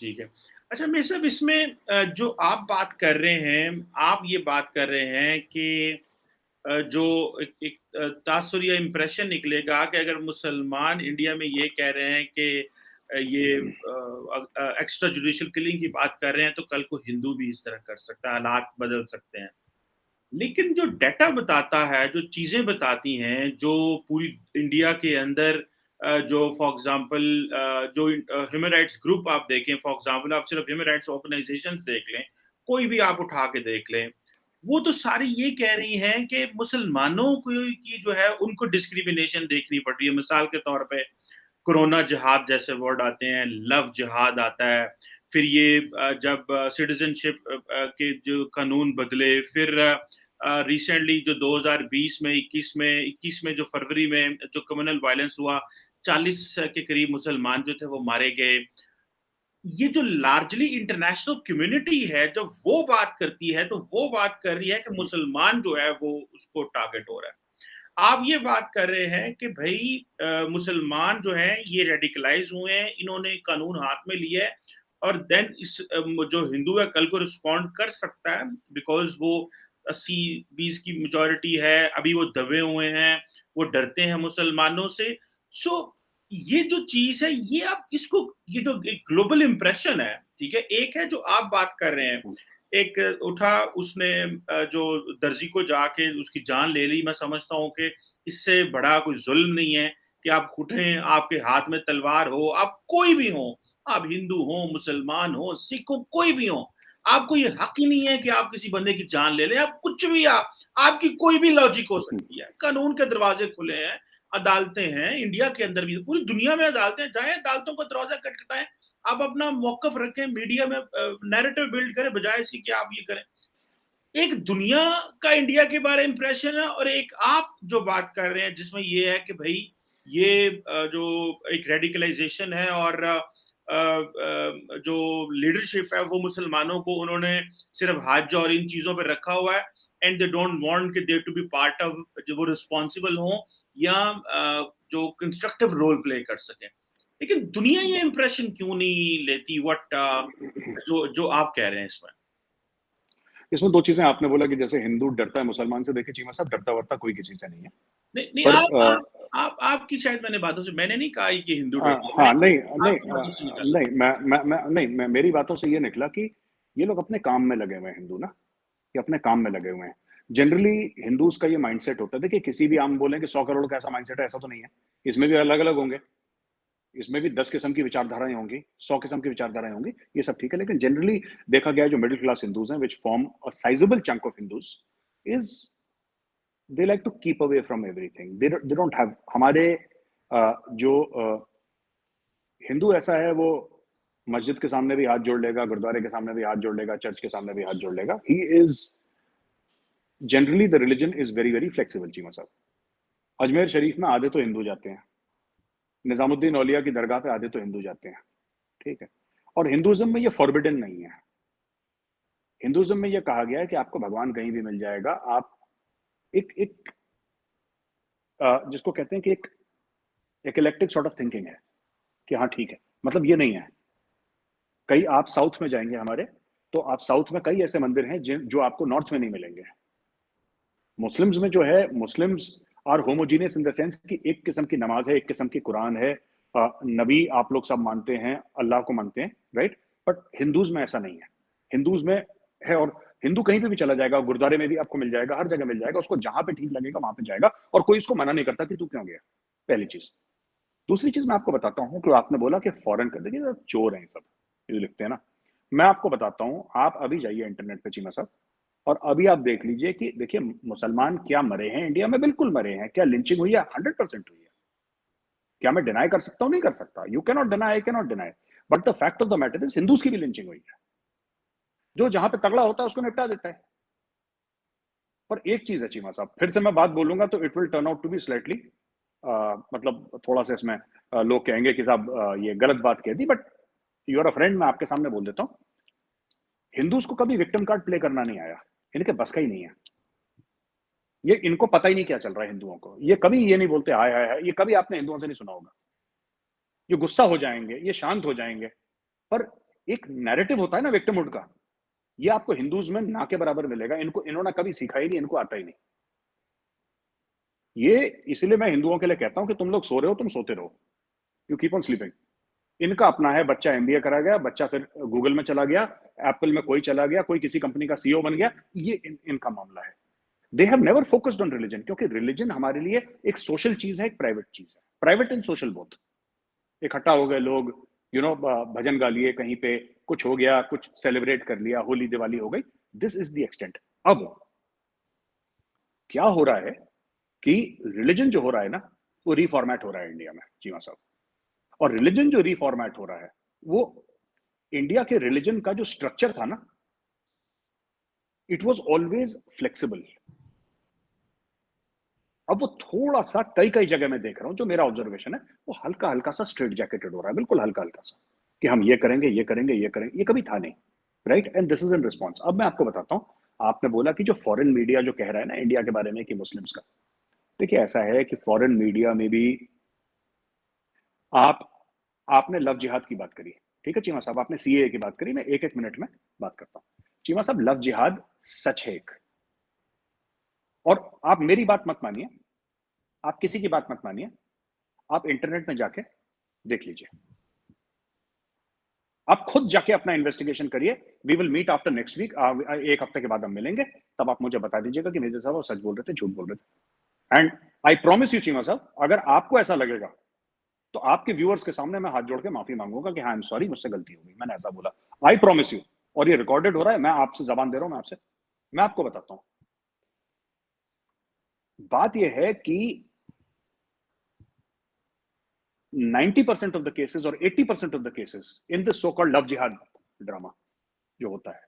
ठीक है। अच्छा मेरे साहब इसमें जो आप बात कर रहे हैं, आप ये बात कर रहे हैं कि जो एक एक तासुर या इम्प्रेशन निकलेगा कि अगर मुसलमान इंडिया में ये कह रहे हैं कि ये एक्स्ट्रा जुडिशियल किलिंग की बात कर रहे हैं, तो कल को हिंदू भी इस तरह कर सकता है, हालात बदल सकते हैं। लेकिन जो डाटा बताता है, जो चीज़ें बताती हैं, जो पूरी इंडिया के अंदर जो फॉर एग्ज़ाम्पल जो ह्यूमन राइट्स ग्रुप आप देखें, फॉर एग्ज़ाम्पल आप सिर्फ ह्यूमन राइट्स ऑर्गनाइज़ेशंस देख लें, कोई भी आप उठा के देख लें, वो तो सारी ये कह रही हैं कि मुसलमानों को की जो है उनको डिस्क्रिमिनेशन देखनी पड़ रही है। मिसाल के तौर पे कोरोना जिहाद जैसे वर्ड आते हैं, लव जिहाद आता है, फिर ये जब सिटीज़नशिप के जो कानून बदले, फिर रिसेंटली जो 2020 में 21 में जो फरवरी में जो कम्युनल वायलेंस हुआ, 40 के करीब मुसलमान जो थे वो मारे गए। ये जो लार्जली इंटरनेशनल कम्युनिटी है, जब वो बात करती है, तो वो बात कर रही है कि मुसलमान जो है वो उसको टारगेट हो रहा है। आप ये बात कर रहे हैं कि भई मुसलमान जो हैं ये रेडिकलाइज़ हुए हैं, इन्होंने कानून हाथ में लिया है और देन इस जो हिंदू है कल को रिस्पॉन्ड कर सकता है बिकॉज़ वो 80-20 की मेजॉरिटी है, अभी वो दबे हुए हैं, वो डरते हैं मुसलमानों से। सो ये जो चीज़ है, ये आप इसको ये जो एक ग्लोबल इंप्रेशन है, ठीक है? एक है जो आप बात कर रहे हैं, एक उठा उसने जो दर्जी को जाके उसकी जान ले ली। मैं समझता हूँ कि इससे बड़ा कोई ज़ुल्म नहीं है कि आप उठें, आपके हाथ में तलवार हो, आप कोई भी हों, आप हिंदू हों, मुसलमान हों, सिख हों, कोई भी हों, आपको ये हक ही नहीं है कि आप किसी बंदे की जान ले लें। आप कुछ भी आपकी कोई भी लॉजिक हो सकती है। कानून के दरवाजे खुले हैं, अदालतें हैं, इंडिया के अंदर भी, पूरी दुनिया में अदालतें हैं, जाएँ अदालतों का दरवाज़ा खटखटाएँ। आप अपना मौक़िफ़ रखें, मीडिया में नैरेटिव बिल्ड करें, बजाए इसके कि आप ये करें। एक दुनिया का इंडिया के बारे में इंप्रेशन है और एक आप जो बात कर रहे हैं जिसमें ये है कि भई ये जो एक रेडिकलाइज़ेशन है और जो लीडरशिप है वो मुसलमानों को उन्होंने सिर्फ़ हाथ जोड़ इन चीज़ों पे रखा हुआ है एंड दे डोंट वांट कि दे टू बी पार्ट ऑफ जो वो रिस्पॉन्सिबल हों या जो कंस्ट्रक्टिव रोल प्ले कर सकें। लेकिन दुनिया ये इंप्रेशन क्यों नहीं लेती व्हाट जो जो आप कह रहे हैं इसमें? इसमें 2 चीज़ें आपने बोला कि जैसे हिंदू डरता है मुसलमान से, देखिए चीमा साहब डरता-वरता कोई किसी से नहीं है। नहीं, नहीं पर आप आपकी शायद मैंने बातों से मैंने नहीं कहा कि हिंदू डरते हैं, मैंने हाँ, नहीं नहीं आपकी बातों से निकाला। नहीं मैं नहीं मैं मेरी बातों से ये निकला कि ये लोग अपने काम में लगे हुए हैं हिंदू ना, ये अपने काम में लगे हुए हैं। जनरली हिंदूज़ का ये माइंडसेट होता है, देखिए किसी भी हम बोलें कि 100 करोड़ का ऐसा माइंडसेट है, ऐसा तो नहीं है। इसमें भी अलग-अलग होंगे, इसमें भी 10 किस्म की विचारधाराएँ होंगी, 100 किस्म की विचारधाराएँ होंगी, ये सब ठीक है। लेकिन जनरली देखा गया है जो मिडल क्लास हिंदूज़ हैं, which form a sizeable chunk of Hindus, is they like to keep away from everything. They don't have हमारे जो हिंदू ऐसा है, वो मस्जिद के सामने भी हाथ जोड़ लेगा, गुरुद्वारे के सामने भी हाथ जोड़ लेगा, चर्च के सामने भी हाथ जोड़ लेगा। He is generally the religion is very, very flexible Cheema साहब। अजमेर शरीफ में आधे तो हिंदू जाते हैं, निज़ामुद्दीन औलिया की दरगाह पे आधे तो हिंदू जाते हैं, ठीक है? और हिंदुइज़्म में ये फ़ॉरबिडन नहीं है। हिंदुइज़्म में ये कहा गया है कि आपको भगवान कहीं भी मिल जाएगा। आप एक एक जिसको कहते हैं कि एक इक्लेक्टिक सॉर्ट ऑफ थिंकिंग है कि हाँ, ठीक है। मतलब ये नहीं है। कई आप साउथ में जाएँगे हमारे, तो आप साउथ में कई ऐसे मंदिर हैं जिन जो आपको नॉर्थ में नहीं मिलेंगे। मुस्लिम्स में जो है, Muslims are homogeneous in the sense कि एक किस्म की नमाज़ है, एक किस्म की कुरान है, नबी आप लोग सब मानते हैं, अल्लाह को मानते हैं, राइट? बट हिंदूज़ में ऐसा नहीं है। हिंदूज़ में है और हिंदू कहीं पे भी चला जाएगा, गुरुद्वारे में भी आपको मिल जाएगा, हर जगह मिल जाएगा, उसको जहाँ पे ठीक लगेगा वहाँ पे जाएगा और कोई उसको मना नहीं करता कि तू क्यों गया? पहली चीज़। दूसरी चीज़ मैं आपको बताता हूँ कि आपने बोला कि फ़ॉरेन कर देखिए चोर हैं ये सब, ये जो लिखते हैं ना। मैं आपको बताता हूँ, आप अभी जाइए इंटरनेट पे चीमा साहब और अभी आप देख लीजिए कि देखिए मुसलमान क्या मरे हैं इंडिया में? बिल्कुल मरे हैं। क्या लिंचिंग हुई है? 100% हुई है। क्या मैं डिनाई कर सकता हूँ? नहीं कर सकता। You can not deny, I can not deny. But the fact of the matter is Hindus की भी लिंचिंग हुई है। जो जहाँ पे तगड़ा होता है उसको निपटा देता है। पर एक चीज़ है चीमा साहब, फिर से मैं बात बोलूँगा तो it will turn out to be slightly मतलब थोड़ा-सा इसमें लोग कहेंगे कि साहब ये गलत बात कह दी, but you are a friend, मैं आपके सामने बोल देता हूँ। हिंदूज़ को कभी विक्टिम कार्ड प्ले करना नहीं आया। इनके बस का ही नहीं है। ये इनको पता ही नहीं क्या चल रहा है हिंदुओं को। ये कभी ये नहीं बोलते हाय, हाय, हाय। ये कभी आपने हिंदुओं से नहीं सुना होगा। ये गुस्सा हो जाएँगे, ये शांत हो जाएँगे। पर एक नैरेटिव होता है ना विक्टिमहुड का, ये आपको हिंदूज में ना के बराबर मिलेगा। इन्होंने कभी सीखा ही नहीं, इनको आता ही नहीं। ये इसलिए मैं हिंदुओं के लिए कहता हूं कि तुम लोग सो रहे हो, तुम सोते रहो, यू कीप ऑन स्लीपिंग। इनका अपना है, बच्चा एमबीए करा गया, बच्चा फिर गूगल में चला गया, एप्पल में कोई चला गया, कोई किसी कंपनी का सीईओ बन गया, ये इनका मामला है। They have never focused on religion, क्योंकि रिलीजन हमारे लिए एक सोशल चीज है, एक प्राइवेट चीज है, प्राइवेट एंड सोशल बोथ। इकट्ठा हो गए लोग, भजन गा लिए कहीं पे, कुछ हो गया, कुछ सेलिब्रेट कर लिया, होली दिवाली हो गई, दिस इज द एक्सटेंट। अब क्या हो रहा है कि रिलीजन जो हो रहा है ना, वो रिफॉर्मेट हो रहा है इंडिया में चीमा साहब। और रिलीजन जो रिफॉर्मेट हो रहा है, वो इंडिया के रिलीजन का जो स्ट्रक्चर था ना, इट वाज ऑलवेज फ्लेक्सिबल। अब वो थोड़ा सा कई कई जगह मैं देख रहा हूं, जो मेरा ऑब्जर्वेशन है, वो हल्का हल्का सा स्ट्रेट जैकेटेड हो रहा है, बिल्कुल हल्का हल्का सा, कि हम ये करेंगे, ये करेंगे, ये करेंगे। ये कभी था नहीं, right? And this is in response. अब मैं आपको बताता हूं, आपने बोला कि जो फॉरेन मीडिया जो कह रहा है ना इंडिया के बारे में कि मुस्लिम्स का, देखिए ऐसा है कि फॉरेन मीडिया में भी आप आपने लव जिहाद की बात करी, ठीक है चीमा साहब, आपने सीए की बात करी, मैं एक एक मिनट में बात करता हूं। चीमा साहब, लव जिहाद सच है एक, और आप मेरी बात मत मानिए, आप किसी की बात मत मानिए, आप इंटरनेट में जाके देख लीजिए, आप खुद जाके अपना इन्वेस्टिगेशन करिए। We will meet after next week, एक हफ्ते के बाद हम मिलेंगे, तब आप मुझे बता दीजिएगा कि मेजर साहब सच बोल रहे थे, झूठ बोल रहे थे। And I promise you Cheema साहब, अगर आपको ऐसा लगेगा तो आपके व्यूअर्स के सामने मैं हाथ जोड़ के माफी मांगूंगा कि हाँ आई एम सॉरी, मुझसे गलती हो गई, मैंने ऐसा बोला। आई प्रॉमिस यू, और ये रिकॉर्डेड हो रहा है, मैं आपसे जबान दे रहा हूं, मैं आपको बताता हूं। बात यह है कि 90% ऑफ द केसेस और 80% of the cases in this so called love jihad drama जो होता है,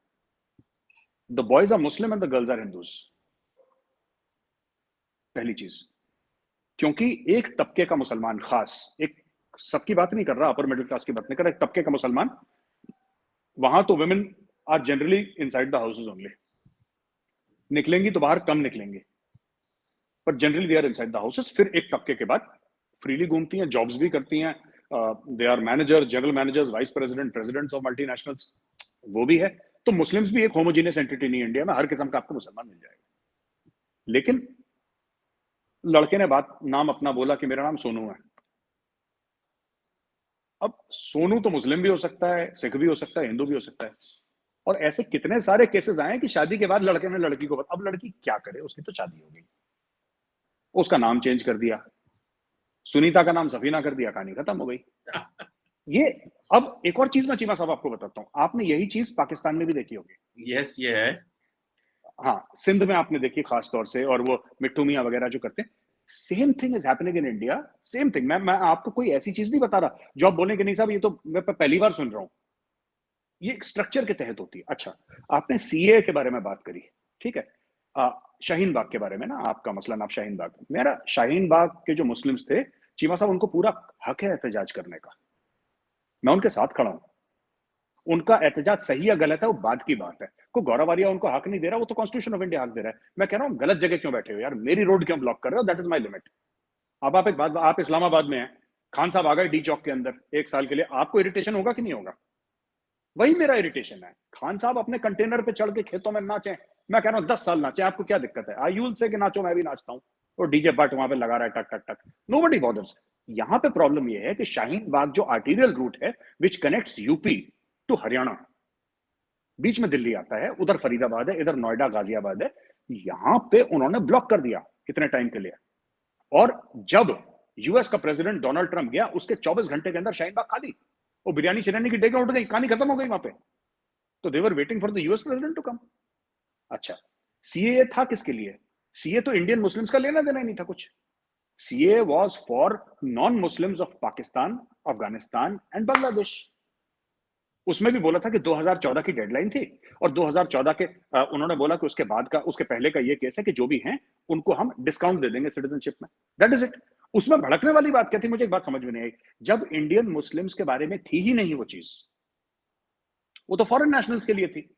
the boys are Muslim and the girls are Hindus. पहली चीज, क्योंकि एक तबके का मुसलमान खास, एक सबकी बात नहीं कर रहा, अपर मिडिल क्लास की बात नहीं कर रहा, एक तबके का मुसलमान, वहां तो women are generally inside the houses only, निकलेंगी तो बाहर कम निकलेंगी, पर generally they are inside the houses. फिर एक तबके के बाद फ्रीली घूमती हैं, जॉब्स भी करती हैं, they are manager, general managers, vice president, presidents of multinationals, वो भी है। तो मुस्लिम्स भी एक होमोजीनियस एंटिटी नहीं है इंडिया में, हर किस्म का आपको मुसलमान मिल जाएगा। लेकिन लड़के ने बात नाम अपना बोला कि मेरा नाम सोनू है। अब सोनू तो मुस्लिम भी हो सकता है, सिख भी हो सकता है, हिंदू भी हो सकता है, और ऐसे कितने सारे केसेस आए कि शादी के बाद लड़के ने लड़की को अब लड़की क्या करे, उसकी तो शादी हो गई, उसका नाम चेंज कर दिया, सुनीता का नाम सफीना कर दिया, कहानी खत्म हो गई। ये अब एक और चीज मैं चीमा साहब आपको बताता हूं, आपने यही चीज पाकिस्तान में भी देखी होगी। यस, ये है। हाँ, सिंध में आपने देखी खास तौर से, और वो मिट्टू मियां वगैरह जो करते हैं, same thing is happening in India, same thing. मैं आपको कोई ऐसी चीज नहीं बता रहा जो आप बोलेंगे नहीं साहब ये तो मैं पहली बार सुन रहा हूं, ये एक स्ट्रक्चर के तहत होती है। अच्छा, आपने सीए के बारे में बात करी, ठीक है, शाहीन बाग के बारे में ना, आपका मसलन आप शाहीन बाग, मेरा शाहीन बाग के जो मुस्लिम्स थे चीमा साहब, उनको पूरा हक है एहतजाज करने का, मैं उनके साथ खड़ा हूं। उनका एहतजाज सही या गलत है वो बाद की बात है, को गौरव आर्या उनको हक नहीं दे रहा, वो तो कॉन्स्टिट्यूशन ऑफ इंडिया हक दे रहा है। मैं कह रहा हूं गलत जगह क्यों बैठे हो यार, मेरी रोड क्यों ब्लॉक कर रहे हो, दैट इज माई लिमिट। अब आप एक बात, आप इस्लामाबाद में हैं, खान साहब आ गए डी चौक के अंदर 1 साल के लिए, आपको इरिटेशन होगा कि नहीं होगा? वही मेरा इरिटेशन है, खान साहब अपने कंटेनर पे चढ़ के खेतों में नाचे, मैं कह रहा हूँ 10 साल नाचे, आपको क्या दिक्कत है? आई यूल से कि नाचो, मैं भी नाचता हूँ, और डीजे बट वहां पे लगा रहा है टक टक टक, नोबडी बॉदर्स। यहाँ पे प्रॉब्लम ये है कि शाहीन बाग जो आर्टीरियल रूट है which connects UP to Haryana, बीच में दिल्ली आता है, उधर फरीदाबाद है, इधर नोएडा गाजियाबाद है, यहां पे उन्होंने ब्लॉक कर दिया कितने टाइम के लिए। और जब यूएस का प्रेसिडेंट डोनाल्ड ट्रंप गया, उसके 24 घंटे के अंदर शाहीन बाग खाली, वो बिरयानी चिरानी की डेगें उठ गई, कहानी खत्म हो गई वहां पे। तो they were waiting for the US president to come. अच्छा, सीए था किसके लिए? सीए तो इंडियन मुस्लिम्स का लेना देना ही नहीं था कुछ। CA was for non Muslims of Pakistan, Afghanistan and Bangladesh. उसमें भी बोला था कि 2014 की डेडलाइन थी, और 2014 के उन्होंने बोला कि उसके बाद का, उसके पहले का ये केस है कि जो भी हैं उनको हम डिस्काउंट दे देंगे सिटीजनशिप में, दैट इज इट। उसमें भड़कने वाली बात क्या थी, मुझे एक बात समझ में नहीं आई, जब इंडियन मुस्लिम्स के बारे में थी ही नहीं वो चीज, वो तो फॉरेन नेशनल्स के लिए थी।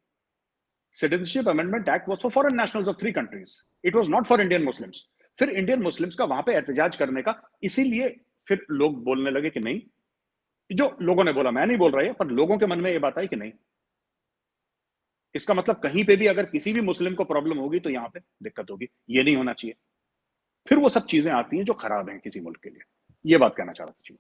Citizenship amendment act was for foreign nationals of 3 countries, it was not for Indian Muslims. फिर इंडियन मुस्लिम्स का वहां पे एहतजाज करने का, इसीलिए फिर लोग बोलने लगे कि नहीं जो लोगों ने बोला, मैं नहीं बोल रहा है, पर लोगों के मन में ये बात आई कि नहीं, इसका मतलब कहीं पे भी अगर किसी भी मुस्लिम को प्रॉब्लम होगी तो यहां पे दिक्कत होगी, ये नहीं होना चाहिए। फिर वो सब चीजें आती हैं जो खराब हैं किसी मुल्क के लिए। ये बात कहना चाह रहा था।